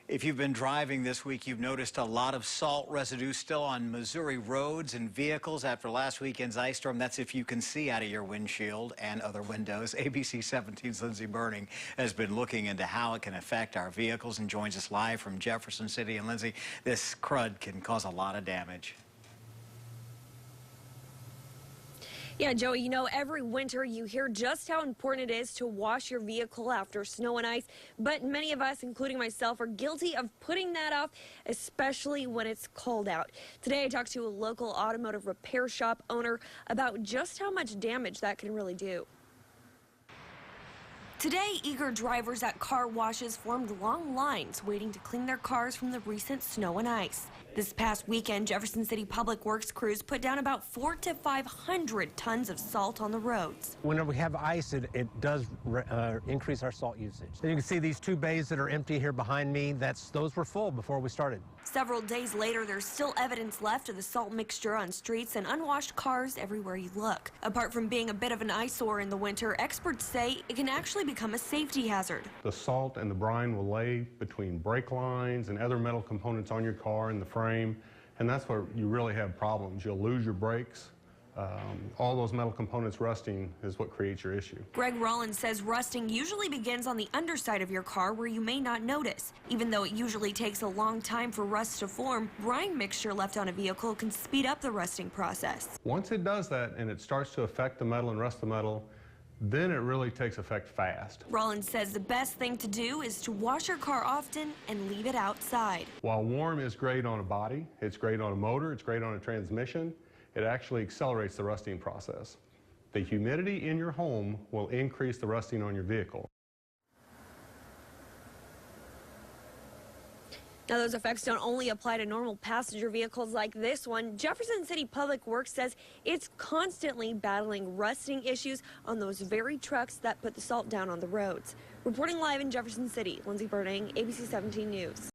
If you've been driving this week, you've noticed a lot of salt residue still on Missouri roads and vehicles after last weekend's ice storm. That's if you can see out of your windshield and other windows. ABC 17's Lindsey Burning has been looking into how it can affect our vehicles and joins us live from Jefferson City. And Lindsey, this crud can cause a lot of damage. Yeah, Joey, you know, every winter you hear just how important it is to wash your vehicle after snow and ice, but many of us, including myself, are guilty of putting that off, especially when it's cold out. Today, I talked to a local automotive repair shop owner about just how much damage that can really do. Today, eager drivers at car washes formed long lines waiting to clean their cars from the recent snow and ice. This past weekend, Jefferson City Public Works crews put down about 400 to 500 tons of salt on the roads. Whenever we have ice, it does increase our salt usage. And you can see these two bays that are empty here behind me. Those were full before we started. Several days later, there's still evidence left of the salt mixture on streets and unwashed cars everywhere you look. Apart from being a bit of an eyesore in the winter, experts say it can actually become a safety hazard. The salt and the brine will lay between brake lines and other metal components on your car and the frame, and that's where you really have problems. You'll lose your brakes. All those metal components rusting is what creates your issue. Greg Rollins says rusting usually begins on the underside of your car where you may not notice. Even though it usually takes a long time for rust to form, brine mixture left on a vehicle can speed up the rusting process. Once it does that and it starts to affect the metal and rust the metal, then it really takes effect fast. Rollins says the best thing to do is to wash your car often and leave it outside. While warm is great on a body, it's great on a motor, it's great on a transmission, it actually accelerates the rusting process. The humidity in your home will increase the rusting on your vehicle. Now, those effects don't only apply to normal passenger vehicles like this one. Jefferson City Public Works says it's constantly battling rusting issues on those very trucks that put the salt down on the roads. Reporting live in Jefferson City, Lindsey Burning, ABC 17 News.